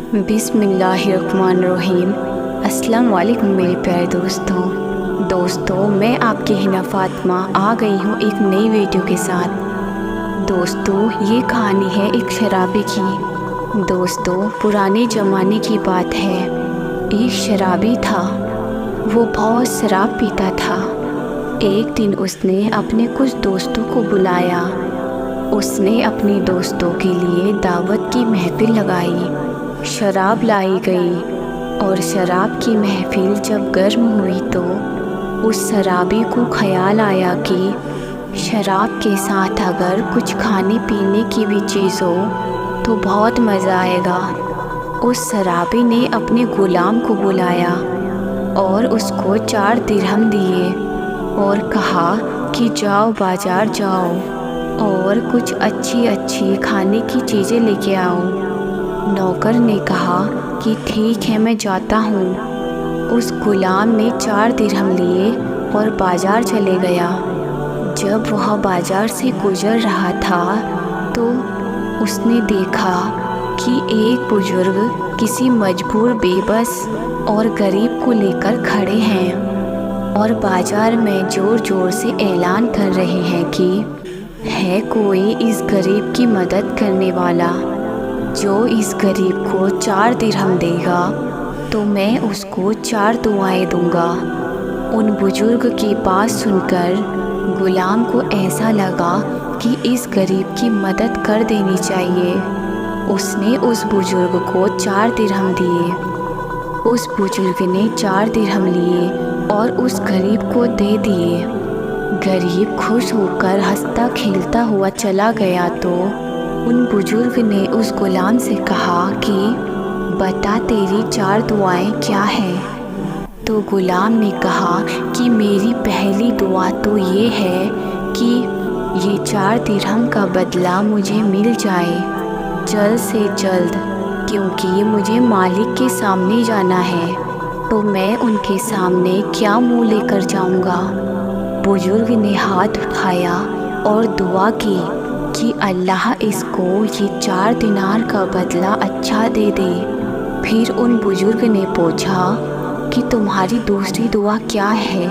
बिस्मिल्लाहिर्रहमानिर्रहीम। अस्सलाम वालेकुम मेरे प्यारे दोस्तों, मैं आपकी हिना फातिमा आ गई हूँ एक नई वीडियो के साथ। दोस्तों, ये कहानी है एक शराबी की। दोस्तों, पुराने ज़माने की बात है। एक शराबी था, वो बहुत शराब पीता था। एक दिन उसने अपने कुछ दोस्तों को बुलाया। उसने अपने दोस्तों के लिए दावत की महफिल लगाई। शराब लाई गई और शराब की महफिल जब गर्म हुई तो उस शराबी को ख्याल आया कि शराब के साथ अगर कुछ खाने पीने की भी चीज़ हो तो बहुत मज़ा आएगा। उस शराबी ने अपने ग़ुलाम को बुलाया और उसको 4 दिरहम दिए और कहा कि जाओ बाज़ार जाओ और कुछ अच्छी खाने की चीज़ें लेके आओ। नौकर ने कहा कि ठीक है, मैं जाता हूँ। उस ग़ुलाम ने 4 दिरहम लिए और बाज़ार चले गया। जब वह बाज़ार से गुज़र रहा था तो उसने देखा कि एक बुज़ुर्ग किसी मजबूर, बेबस और गरीब को लेकर खड़े हैं और बाज़ार में ज़ोर से ऐलान कर रहे हैं कि है कोई इस गरीब की मदद करने वाला। जो इस गरीब को 4 दिरहम देगा तो मैं उसको 4 दुआएं दूंगा। उन बुजुर्ग की बात सुनकर ग़ुलाम को ऐसा लगा कि इस गरीब की मदद कर देनी चाहिए। उसने उस बुजुर्ग को 4 दिरहम दिए। उस बुजुर्ग ने 4 दिरहम लिए और उस गरीब को दे दिए। गरीब खुश होकर हंसता खेलता हुआ चला गया तो उन बुजुर्ग ने उस ग़ुलाम से कहा कि बता, तेरी 4 दुआएं क्या हैं? तो ग़ुलाम ने कहा कि मेरी पहली दुआ तो ये है कि ये 4 दिरहम का बदला मुझे मिल जाए जल्द से जल्द, क्योंकि मुझे मालिक के सामने जाना है। तो मैं उनके सामने क्या मुँह लेकर जाऊँगा? बुजुर्ग ने हाथ उठाया और दुआ की कि अल्लाह इसको ये 4 दिनार का बदला अच्छा दे दे। फिर उन बुजुर्ग ने पूछा कि तुम्हारी दूसरी दुआ क्या है?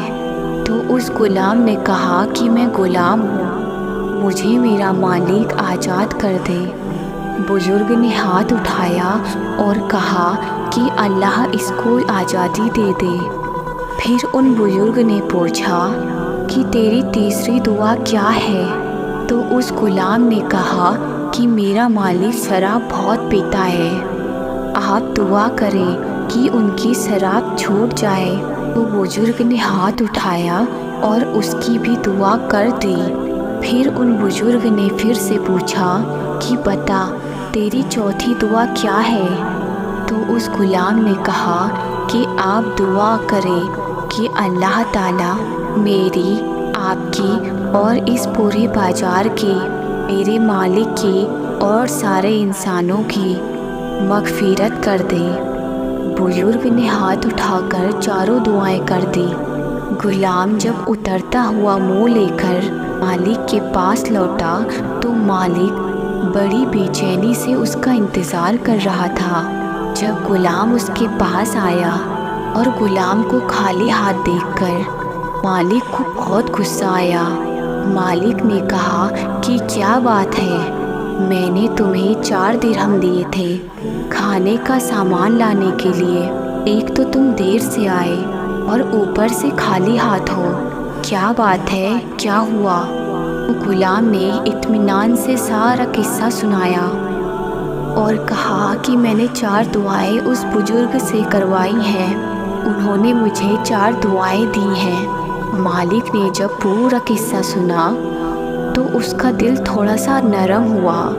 तो उस ग़ुलाम ने कहा कि मैं ग़ुलाम हूँ, मुझे मेरा मालिक आज़ाद कर दे। बुजुर्ग ने हाथ उठाया और कहा कि अल्लाह इसको आज़ादी दे दे। फिर उन बुजुर्ग ने पूछा कि तेरी तीसरी दुआ क्या है? तो उस ग़ुलाम ने कहा कि मेरा मालिक शराब बहुत पीता है, आप दुआ करें कि उनकी शराब छूट जाए। तो बुजुर्ग ने हाथ उठाया और उसकी भी दुआ कर दी। फिर उन बुजुर्ग ने फिर से पूछा कि बता, तेरी चौथी दुआ क्या है? तो उस ग़ुलाम ने कहा कि आप दुआ करें कि अल्लाह ताला मेरी, आपकी और इस पूरे बाज़ार की, मेरे मालिक की और सारे इंसानों की मग़फ़िरत कर दे। बुजुर्ग ने हाथ उठाकर 4 दुआएं कर दी। ग़ुलाम जब उतरता हुआ मुँह लेकर मालिक के पास लौटा तो मालिक बड़ी बेचैनी से उसका इंतज़ार कर रहा था। जब ग़ुलाम उसके पास आया और ग़ुलाम को खाली हाथ देखकर मालिक को बहुत गुस्सा आया। मालिक ने कहा कि क्या बात है, मैंने तुम्हें 4 दिरहम दिए थे खाने का सामान लाने के लिए, एक तो तुम देर से आए और ऊपर से खाली हाथ हो। क्या बात है, क्या हुआ? ग़ुलाम ने इत्मीनान से सारा किस्सा सुनाया और कहा कि मैंने 4 दुआएं उस बुजुर्ग से करवाई हैं, उन्होंने मुझे 4 दुआएं दी हैं। मालिक ने जब पूरा किस्सा सुना तो उसका दिल थोड़ा सा नरम हुआ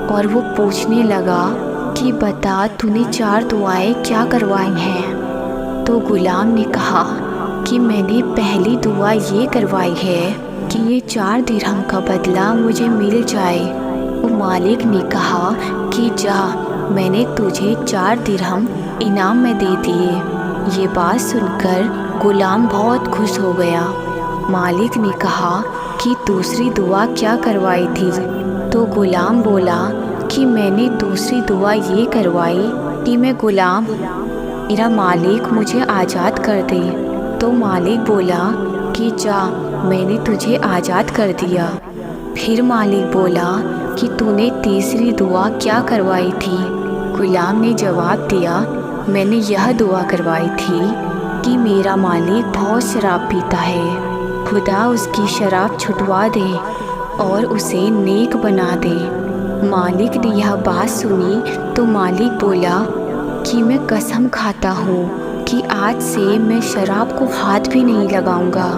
और वो पूछने लगा कि बता, तूने 4 दुआएं क्या करवाई हैं? तो ग़ुलाम ने कहा कि मैंने पहली दुआ ये करवाई है कि ये 4 दिरहम का बदला मुझे मिल जाए। वो मालिक ने कहा कि जा, मैंने तुझे 4 दिरहम इनाम में दे दिए। ये बात सुनकर ग़ुलाम बहुत खुश हो गया। मालिक ने कहा कि दूसरी दुआ क्या करवाई थी? तो ग़ुलाम बोला کہ میں نے دوسری دعا یہ کروائی کہ میں غلام، میرا مالک مجھے آزاد کر دے۔ تو مالک بولا کہ جا، میں نے تجھے آزاد کر دیا۔ پھر مالک بولا کہ تو نے تیسری دعا کیا کروائی تھی؟ غلام نے جواب دیا، میں نے یہ دعا کروائی تھی کہ میرا مالک بہت شراب پیتا ہے، خدا اس کی شراب چھٹوا دے اور اسے نیک بنا دے۔ مالک نے یہ بات سنی تو مالک بولا کہ میں قسم کھاتا ہوں کہ آج سے میں شراب کو ہاتھ بھی نہیں لگاؤں گا۔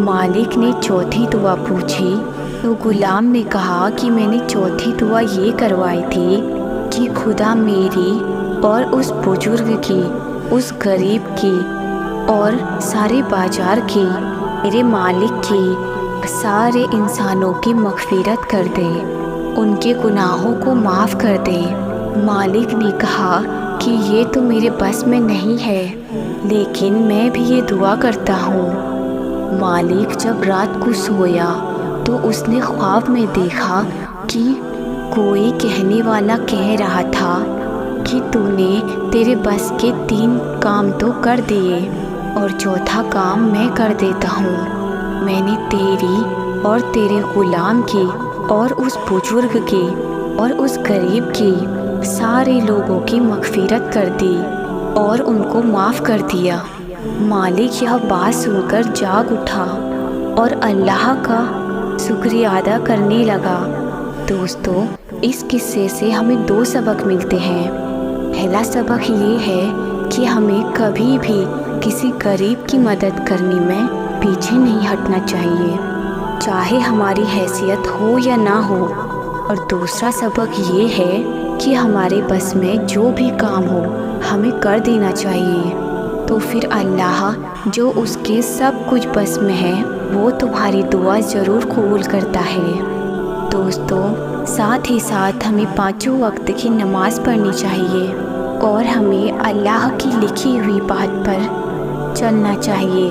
مالک نے چوتھی دعا پوچھی تو غلام نے کہا کہ میں نے چوتھی دعا یہ کروائی تھی کہ خدا میری اور اس بزرگ کی، اس غریب کی اور سارے بازار کی، میرے مالک کی، سارے انسانوں کی مغفرت کر دے، ان کے گناہوں کو معاف کر دے۔ مالک نے کہا کہ یہ تو میرے بس میں نہیں ہے، لیکن میں بھی یہ دعا کرتا ہوں۔ مالک جب رات کو سویا تو اس نے خواب میں دیکھا کہ کوئی کہنے والا کہہ رہا تھا کہ تو نے تیرے بس کے 3 کام تو کر دیے اور چوتھا کام میں کر دیتا ہوں۔ میں نے تیری اور تیرے غلام کی اور اس بزرگ کی اور اس غریب کی، سارے لوگوں کی مغفرت کر دی اور ان کو معاف کر دیا۔ مالک یہ بات سن کر جاگ اٹھا اور اللہ کا شکریہ ادا کرنے لگا۔ دوستو، اس قصے سے ہمیں 2 سبق ملتے ہیں۔ پہلا سبق یہ ہے کہ ہمیں کبھی بھی کسی غریب کی مدد کرنے میں پیچھے نہیں ہٹنا چاہیے، چاہے ہماری حیثیت ہو یا نہ ہو۔ اور دوسرا سبق یہ ہے کہ ہمارے بس میں جو بھی کام ہو ہمیں کر دینا چاہیے، تو پھر اللہ جو اس کے سب کچھ بس میں ہے وہ تمہاری دعا ضرور قبول کرتا ہے۔ دوستو، ساتھ ہی ساتھ ہمیں 5 وقت کی نماز پڑھنی چاہیے اور ہمیں اللہ کی لکھی ہوئی بات پر چلنا چاہیے،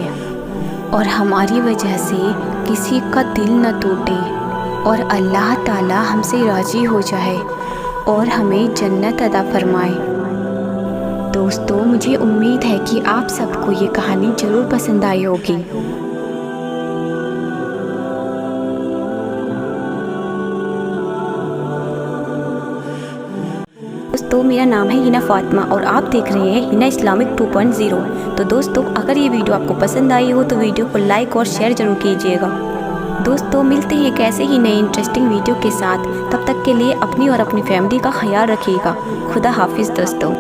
اور ہماری وجہ سے کسی کا دل نہ ٹوٹے اور اللہ تعالی ہم سے راضی ہو جائے اور ہمیں جنت عطا فرمائے۔ دوستو، مجھے امید ہے کہ آپ سب کو یہ کہانی ضرور پسند آئی ہوگی۔ دوستو، میرا نام ہے ہینا فاطمہ اور آپ دیکھ رہے ہیں ہینا اسلامک 2.0۔ تو دوستو، اگر یہ ویڈیو آپ کو پسند آئی ہو تو ویڈیو کو لائک اور شیئر ضرور کیجیے گا۔ دوستو، ملتے ہیں ایک ایسے ہی نئے انٹرسٹنگ ویڈیو کے ساتھ، تب تک کے لیے اپنی اور اپنی فیملی کا خیال رکھیے گا۔ خدا حافظ دوستو۔